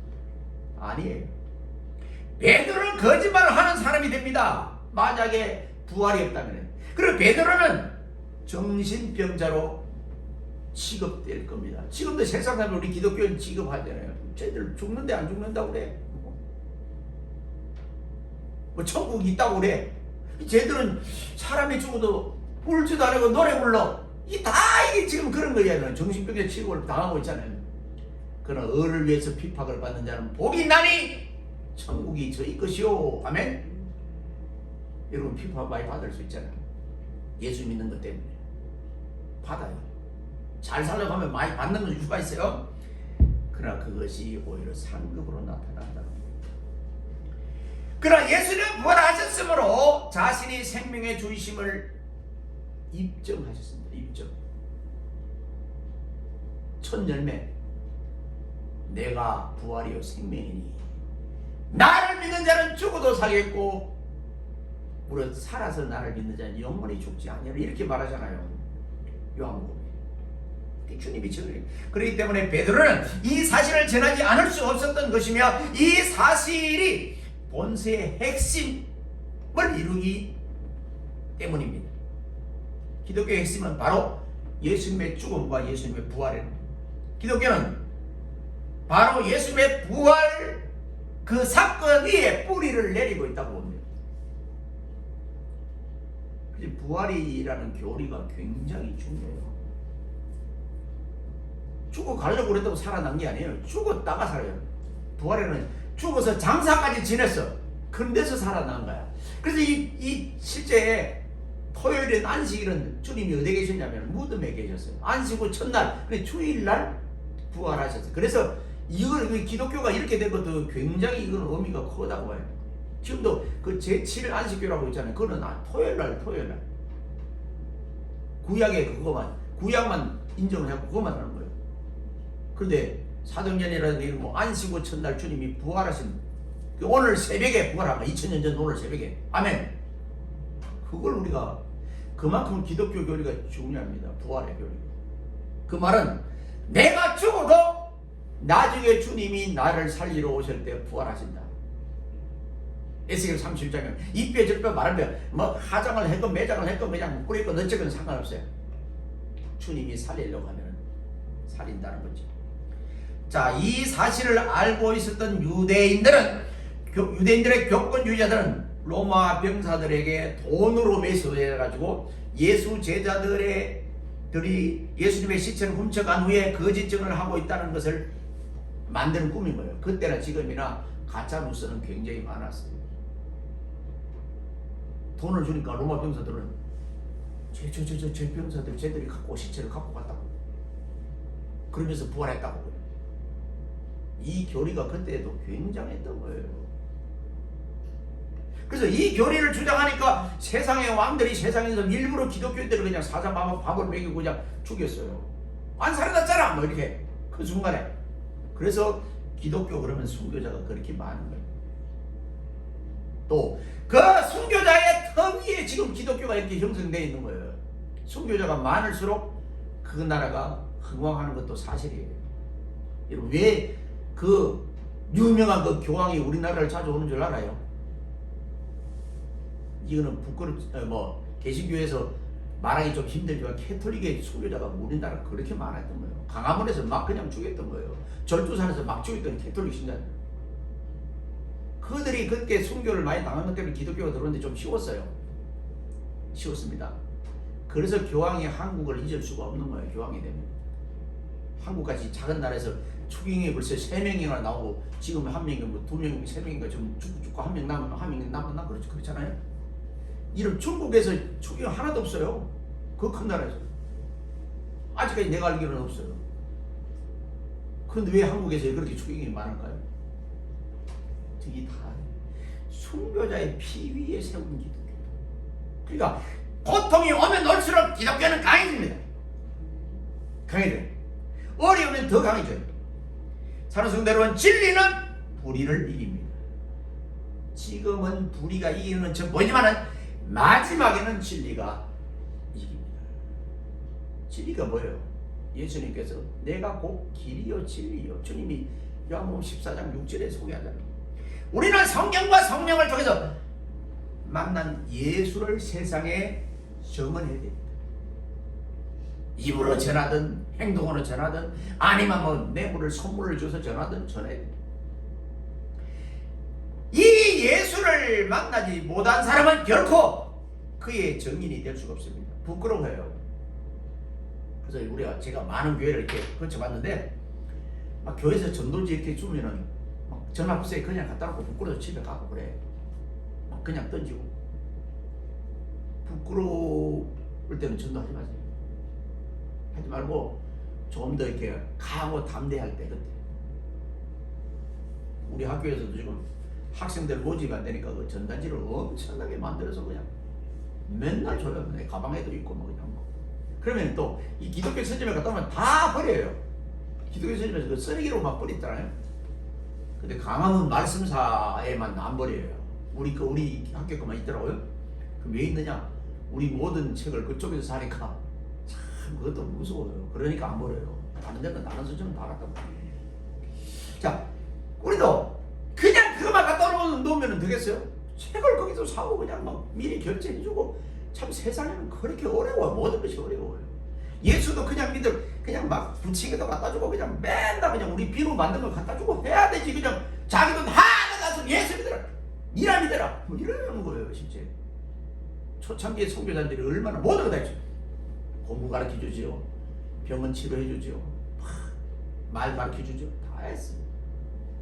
[SPEAKER 1] 아니에요. 베드로는 거짓말을 하는 사람이 됩니다. 만약에 부활이 없다면. 그리고 베드로는 정신병자로 취급될 겁니다. 지금도 세상 사람 우리 기독교인 취급하잖아요. 쟤들 죽는데 안 죽는다고 그래. 뭐 천국이 있다고 그래. 쟤들은 사람이 죽어도 울지도 않고 노래 불러. 이게 지금 그런 거야. 정신병자 취급을 당하고 있잖아요. 그러나 을을 위해서 핍박을 받는 자는 복이 있나니 천국이 저희 것이요. 아멘. 여러분 핍박 많이 받을 수 있잖아요. 예수 믿는 것 때문에 받아요. 잘 살아가면 많이 받는 수가 있어요. 그러나 그것이 오히려 상급으로 나타난다. 그러나 예수는 부활하셨으므로 자신이 생명의 주이심을 입증하셨습니다. 입증. 첫 열매. 내가 부활이요 생명이니 나를 믿는 자는 죽어도 살겠고 무릇 살아서 나를 믿는 자는 영원히 죽지 아니하리라 이렇게 말하잖아요. 요한복음에. 주님이 전해. 그렇기 때문에 베드로는 이 사실을 전하지 않을 수 없었던 것이며 이 사실이 본세의 핵심을 이루기 때문입니다. 기독교의 핵심은 바로 예수님의 죽음과 예수님의 부활입니다. 기독교는 바로 예수님의 부활 그 사건 위에 뿌리를 내리고 있다고 봅니다. 부활이라는 교리가 굉장히 중요해요. 죽어가려고 그랬다고 살아난 게 아니에요. 죽었다가 살아요. 부활에는 죽어서 장사까지 지냈어. 그런데서 살아난 거야. 그래서 이 실제 토요일엔 안식일은 주님이 어디에 계셨냐면 무덤에 계셨어요. 안식 후 첫날, 근데 주일날 부활하셨어요. 그래서 이걸 기독교가 이렇게 된 것도 굉장히 이건 의미가 크다고 해요. 지금도 그 제7일 안식교라고 있잖아요. 그거는 토요일날. 구약에 그거만, 구약만 인정을 하고 그거만 하는 거예요. 그런데 사도행전이라는 게 뭐 안식 후 첫날 주님이 부활하신 오늘 새벽에 부활한 거 2000년 전 오늘 새벽에 아멘. 그걸 우리가 그만큼 기독교 교리가 중요합니다. 부활의 교리. 그 말은 내가 죽어도 나중에 주님이 나를 살리러 오실 때 부활하신다. 에스겔 31장에 이뼈 저뼈 말하며 뭐 하장을 했건 매장을 했건 그냥 꾸렸건 어쨌건 상관없어요. 주님이 살리려고 하면 살린다는 거죠. 자, 이 사실을 알고 있었던 유대인들의 교권주의자들은 로마 병사들에게 돈으로 매수해가지고 예수 제자들이 예수님의 시체를 훔쳐간 후에 거짓 증언을 하고 있다는 것을 만드는 꿈인 거예요. 그때나 지금이나 가짜 뉴스는 굉장히 많았어요. 돈을 주니까 로마 병사들은 제 병사들 쟤들이 갖고 시체를 갖고 갔다고 그러면서 부활했다고. 이 교리가 그때도 굉장했던 거예요. 그래서 이 교리를 주장하니까 세상의 왕들이 세상에서 일부러 기독교인들을 그냥 사자마마 밥을 먹이고 그냥 죽였어요. 안 살아났잖아 뭐 이렇게 그 순간에. 그래서 기독교 그러면 순교자가 그렇게 많은 거예요. 또 그 순교자의 터 위에 지금 기독교가 이렇게 형성되어 있는 거예요. 순교자가 많을수록 그 나라가 흥왕하는 것도 사실이에요. 여러분 왜 그 유명한 그 교황이 우리나라를 찾아오는 줄 알아요? 이거는 뭐 개신교에서 말하기 좀 힘들지만 캐톨릭의 순교자가 우리나라 그렇게 많았던 거예요. 광화문에서 막 그냥 죽였던 거예요. 절두산에서 막 죽였던 캐톨릭 신자들. 그들이 그때 순교를 많이 당한 것 때문에 기독교가 들어오는데 좀 쉬웠어요. 쉬웠습니다. 그래서 교황이 한국을 잊을 수가 없는 거예요. 교황이 되면. 한국같이 작은 나라에서 추경이 벌써 3명이나 나오고 지금 1명인가 뭐 2명, 3명인가 좀 죽고 1명 남으면 1명 남았나 그렇잖아요. 이런 중국에서 추경 하나도 없어요. 그 큰 나라에서. 아직까지 내가 알기로는 없어요. 그런데 왜 한국에서 그렇게 추경이 많을까요? 이게 다 순교자의 피 위에 세운 기독교. 그러니까 고통이 오면 올수록 기독교는 강해집니다. 강해져요. 어려우면 더 강해져요. 사는 성대로는 진리는 불의를 이깁니다. 지금은 불의가 이기는 것처럼 보이지만 마지막에는 진리가 이깁니다. 진리가 뭐예요? 예수님께서 내가 곧 길이요 진리요. 주님이 요한복음 14장 6절에 소개하잖아요. 우리는 성경과 성령을 통해서 만난 예수를 세상에 증언해야 됩니다. 입으로 전하든 행동으로 전하든 아니면 뭐 뇌물을 선물을 줘서 전하든 전해야 됩니다. 이 예수를 만나지 못한 사람은 결코 그 그의 증인이 될 수가 없습니다. 부끄러워해요. 그래서 제가 많은 교회를 이렇게 거쳐봤는데 막 교회에서 전도지 이렇게 주면은 막 전화부스에 그냥 갖다 놓고 부끄러워서 집에 가고 그래. 막 그냥 던지고. 부끄러울 때는 전도하지 마세요. 하지 말고 좀 더 이렇게 강하고 담대할 때 그때. 우리 학교에서도 지금 학생들 모집 안 되니까 그 전단지를 엄청나게 만들어서 그냥 맨날 줘요. 내 가방에도 있고 뭐 그냥 뭐. 그러면 또 이 기독교 서점에 갔다 오면 다 버려요. 기독교 서점에서 그 쓰레기로 막 버리잖아요. 근데 강함은 말씀사에만 안 버려요. 우리 학교 거만 있더라고요. 그럼 왜 있느냐? 우리 모든 책을 그쪽에서 사니까 참 그것도 무서워요. 그러니까 안 버려요. 다른 데는 다른 서점은 다 갖다 버려요. 자, 우리도 그냥 그거만 갖다 놓으면 되겠어요? 책을 거기서 사고 그냥 막 미리 결제해주고. 참 세상에는 그렇게 어려워요. 모든 것이 어려워요. 예수도 그냥 그냥 막 부치기도 갖다 주고 그냥 맨날 그냥 우리 비로 만든 걸 갖다 주고 해야 되지. 그냥 자기 돈 하나 가서 예수 믿어라, 니라 믿어라, 뭐 이러는 거예요. 실제 초창기에 선교사들이 얼마나 모든 거 다 했죠. 공부 가르쳐 주지요, 병은 치료해 주지요, 말 가르쳐 주죠. 다 했어요.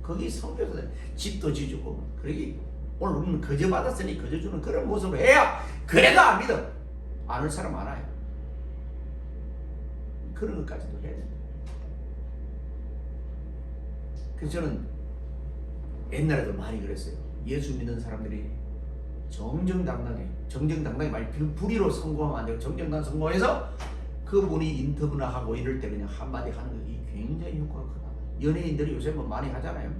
[SPEAKER 1] 거기 선교사들 집도 지주고. 그러기 오늘 우리는 거저 받았으니 거저 주는 그런 모습을 해야 그래도 안 믿어. 안 올 사람 많아요. 그런 것까지도 해야 됩니다. 그래서 저는 옛날에도 많이 그랬어요. 예수 믿는 사람들이 정정당당히 많이 불의로 성공하면 안 되고 정정당당 성공해서 그분이 인터뷰나 하고 이럴 때 그냥 한마디 하는 것이 굉장히 효과가 크다. 연예인들이 요새 뭐 많이 하잖아요.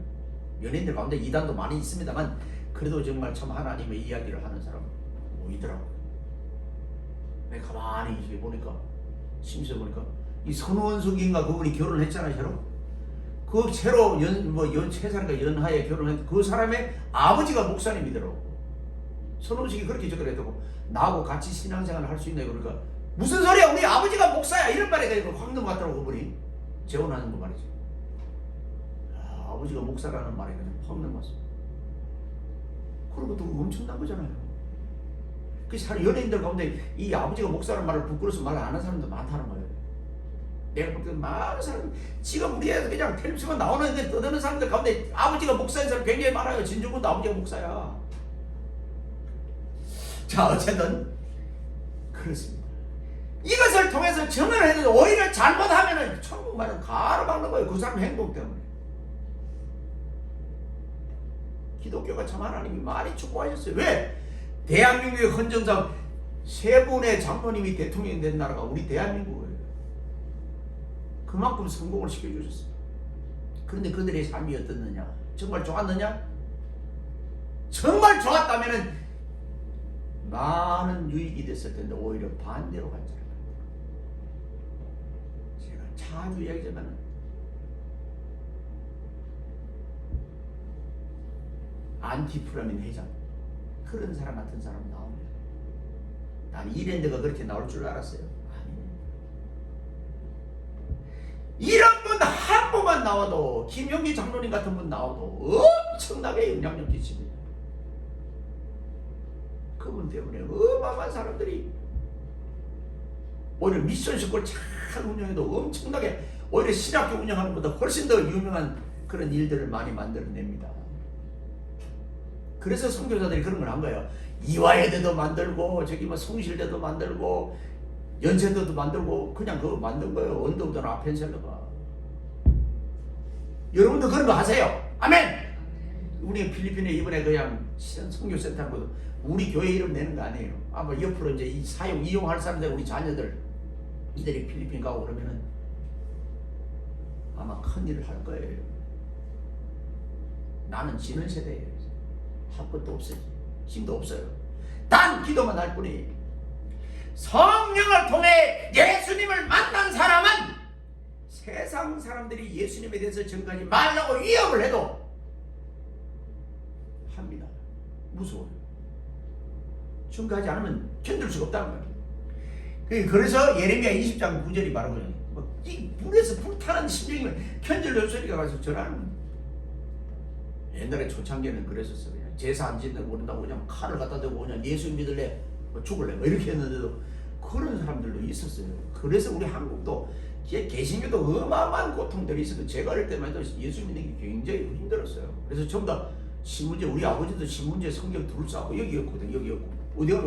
[SPEAKER 1] 연예인들 가운데 이단도 많이 있습니다만 그래도 정말 참 하나님의 이야기를 하는 사람 보이더라고요. 내가 가만히 이렇게 보니까 심시해 보니까 이 선원숙인가 그분이 결혼했잖아요. 새로 그 새로 최사람과 연하에 결혼한 그 사람의 아버지가 목사님이더라고. 선원숙이 그렇게 접근했다고 나하고 같이 신앙생활을 할 수 있나요? 그러니까 무슨 소리야, 우리 아버지가 목사야, 이런 말에 확 넘어갔더라고. 그분이 재혼하는 거 말이지. 아버지가 목사라는 말에 그냥 확 넘어갔어. 그런 것도 엄청난 거잖아요. 그 연예인들 가운데 이 아버지가 목사라는 말을 부끄러워서 말 안 하는 사람도 많다는 거예요. 내가 볼 때 많은 사람, 지금 우리에서 그냥 텔레비전에 나오는데 떠드는 사람들 가운데 아버지가 목사인 사람 굉장히 많아요. 진중권도 아버지가 목사야. 자, 어쨌든 그렇습니다. 이것을 통해서 증언을 해도 오히려 잘못하면은 천국만은 가로막는 거예요. 그 사람 행동 때문에. 기독교가 참 하나님이 많이 축복하셨어요. 왜? 대한민국의 헌정상 3분의 장로님이 대통령이 된 나라가 우리 대한민국이에요. 그만큼 성공을 시켜주셨어요. 그런데 그들의 삶이 어떻느냐? 정말 좋았느냐? 정말 좋았다면은 많은 유익이 됐을 텐데 오히려 반대로 갔잖아요. 제가 자주 이야기하지만 안티프라민 회장 그런 사람 같은 사람 나옵니다. 난 이랜드가 그렇게 나올 줄 알았어요. 이런 분 한 분만 나와도, 김영기 장로님 같은 분 나와도 엄청나게 영향력 끼칩니다. 그분 때문에 어마어마한 사람들이 오히려 미션 스쿨 잘 운영해도 엄청나게 오히려 신학교 운영하는 것보다 훨씬 더 유명한 그런 일들을 많이 만들어냅니다. 그래서 선교사들이 그런 걸 한 거예요. 이화여대도 만들고 저기 뭐 성실대도 만들고 연세대도 만들고 그냥 그거 만든 거예요. 언더우드 아펜셀러가. 여러분도 그런 거 하세요. 아멘. 우리 필리핀에 이번에 그냥 선교센터 한 것도 우리 교회 이름 내는 거 아니에요. 아마 옆으로 이제 이용할 사람들, 우리 자녀들 이들이 필리핀 가고 그러면은 아마 큰 일을 할 거예요. 나는 지는 세대예요. 할 것도 없어요. 힘도 없어요. 단 기도만 할 뿐이에요. 성령을 통해 예수님을 만난 사람은 세상 사람들이 예수님에 대해서 증거하지 말라고 위협을 해도 합니다. 무서워요. 증거하지 않으면 견딜 수가 없다는 거예요. 그래서 예레미야 20장 9절이 말하거든요. 이 불에서 불타는 심령이면 견딜 소리가 가서 전하는 거예요. 옛날에 초창기에는 그랬었어요. 그냥 제사 안 짓는 거 모른다고 그냥 칼을 갖다 대고 그냥 예수 믿을래? 뭐 죽을래 뭐 이렇게 했는데도 그런 사람들도 있었어요. 그래서 우리 한국도 개신교도 어마어마한 고통들이 있어도 제가 어릴 때만 해도 예수 믿는 게 굉장히 힘들었어요. 그래서 전부 다 신문제, 우리 아버지도 신문제 성경 둘 싸고 여기였거든. 여기였고 어디가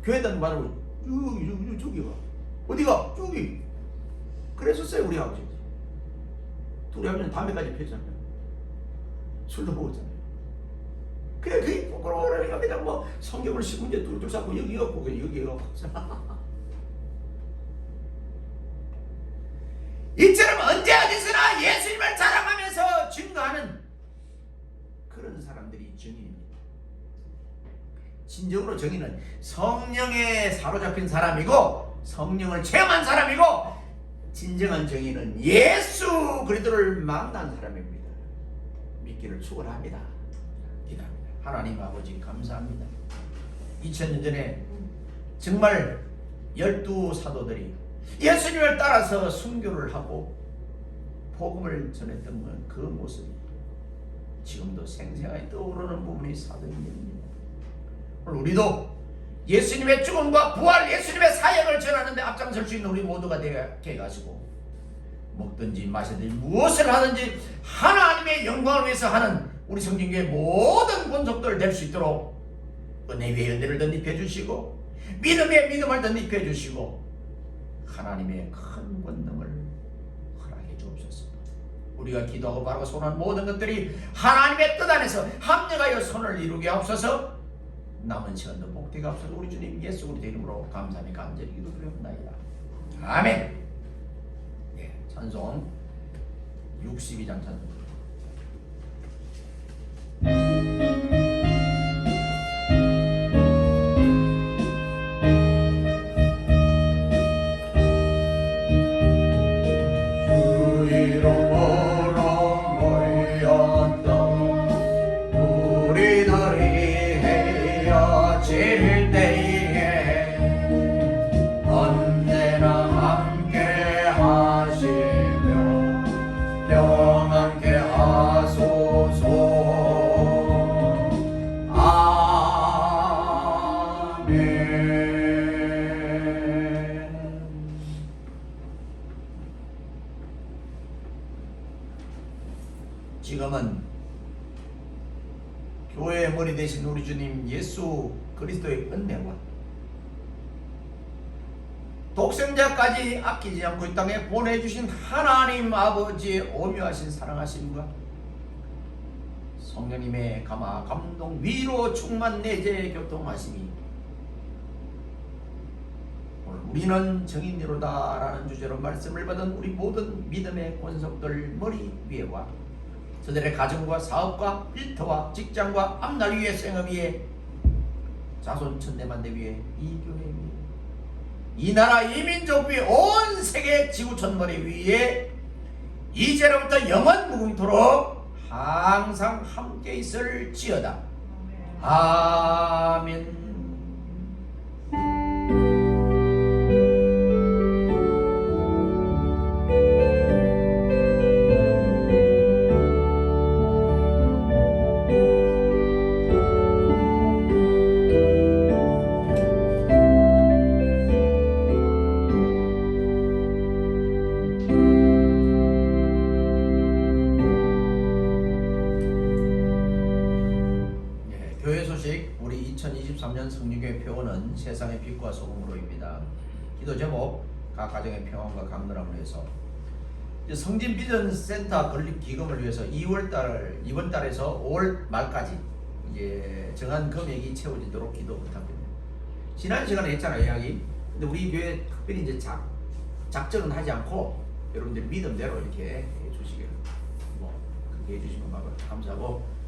[SPEAKER 1] 교회 다니는 말하고 저기가 어디가 저기 그랬었어요. 우리 아버지 둘이 하면 담배까지 피웠잖아요. 술도 먹었잖아요. 그래 그게 부끄러워라니까 그냥 뭐 성경을 신문제 둘 싸고 여기였고 여기였고 이처럼 언제 어디서나 예수님을 자랑하면서 증거하는 그런 사람들이 증인입니다. 진정으로 증인은 성령에 사로잡힌 사람이고 성령을 체험한 사람이고 진정한 증인은 예수 그리스도를 만난 사람입니다. 믿기를 축원합니다. 기도합니다. 하나님 아버지 감사합니다. 2000년 전에 정말 12 사도들이 예수님을 따라서 순교를 하고 복음을 전했던 그 모습이 지금도 생생하게 떠오르는 부분이 사도행전입니다. 오늘 우리도 예수님의 죽음과 부활, 예수님의 사역을 전하는데 앞장설 수 있는 우리 모두가 되게 하시고 먹든지 마시든지 무엇을 하든지 하나님의 영광을 위해서 하는 우리 성경교회 모든 본속들 될 수 있도록 은혜 위에 은혜를 덧입혀 주시고 믿음에 믿음을 덧입혀 주시고 하나님의 큰 권능을 허락해 주옵소서. 우리가 기도하고 바라고 소원하는 모든 것들이 하나님의 뜻 안에서 합력하여 손을 이루게 하옵소서. 남은 시간도 복되게 하옵소서. 우리 주님 예수 그리스도 이름으로 감사하며 간절히 기도드리옵나이다. 아멘. 네, 찬송 62장 찬송. 지금은 교회의 머리 되신 우리 주님 예수 그리스도의 은혜와 독생자까지 아끼지 않고 이 땅에 보내주신 하나님 아버지의 오묘하신 사랑하심과 성령님의 감화 감동 위로 충만 내재 교통하심이 오늘 우리는 정인이로다 라는 주제로 말씀을 받은 우리 모든 믿음의 권속들 머리 위에와 저들의 가정과 사업과 일터와 직장과 앞날 위에 생업 위에 자손 천대만대 위에 이 교회 위에 이 나라 이 민족 위에 온 세계 지구촌머리 위에 이제로부터 영원 무궁토록 항상 함께 있을지어다. 아멘. 교회 소식 우리 2023년 성령교회 표어는 세상의 빛과 소금으로입니다. 기도 제목 각 가정의 평안과 강건함을 위해서 성진 비전 센터 건립 기금을 위해서 이번 달에서 5월 말까지 이제 정한 금액이 채워지도록 기도 부탁드립니다. 지난 시간에 했잖아요 이야기. 근데 우리 교회 특별히 이제 작정은 하지 않고 여러분들 믿음대로 이렇게 해주시길 그렇게 해주시면 감사하고.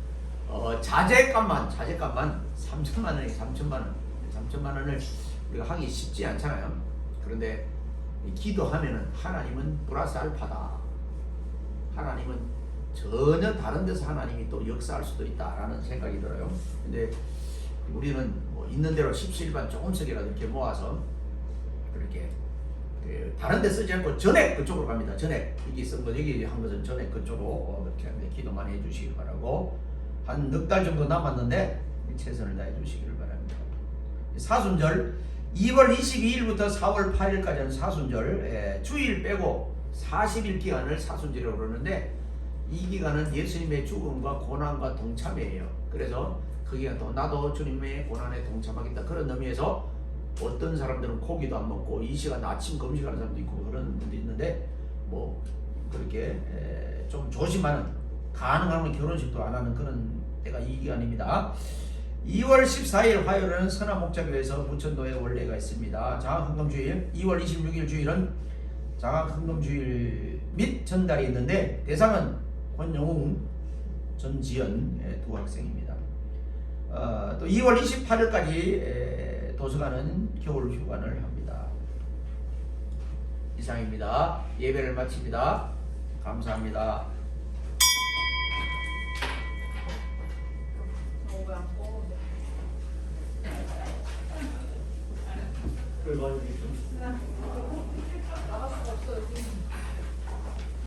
[SPEAKER 1] 자재값만 3천만 원이 3천만 원을 우리가 하기 쉽지 않잖아요. 그런데 기도하면은 하나님은 플러스 알파다. 하나님은 전혀 다른 데서 하나님이 또 역사할 수도 있다라는 생각이 들어요. 근데 우리는 뭐 있는 대로 십시일반 조금씩이라도 이렇게 모아서 그렇게 다른 데 쓰지 않고 전액 그쪽으로 갑니다. 전액 여기 쓴 거 여기 한 것은 전액 그쪽으로 그렇게 기도 많이 해주시기 바라고. 한 넉 달 정도 남았는데 최선을 다해 주시기를 바랍니다. 사순절 2월 22일부터 4월 8일까지는 사순절, 주일 빼고 40일 기간을 사순절이라고 그러는데 이 기간은 예수님의 죽음과 고난과 동참이에요. 그래서 그 기간 동안 나도 주님의 고난에 동참하겠다 그런 의미에서 어떤 사람들은 고기도 안 먹고 이 시간 아침 금식하는 사람도 있고 그런 분도 있는데 뭐 그렇게 좀 조심하는, 가능하면 결혼식도 안 하는 그런 때가 이 기간입니다. 2월 14일 화요일은 선화목자교에서 부천도에 원례가 있습니다. 장학헌금주일, 2월 26일 주일은 장학헌금주일 및 전달이 있는데 대상은 권영웅, 전지연 두 학생입니다. 또 2월 28일까지 도서관은 겨울 휴관을 합니다. 이상입니다. 예배를 마칩니다. 감사합니다.
[SPEAKER 4] 그걸 가지고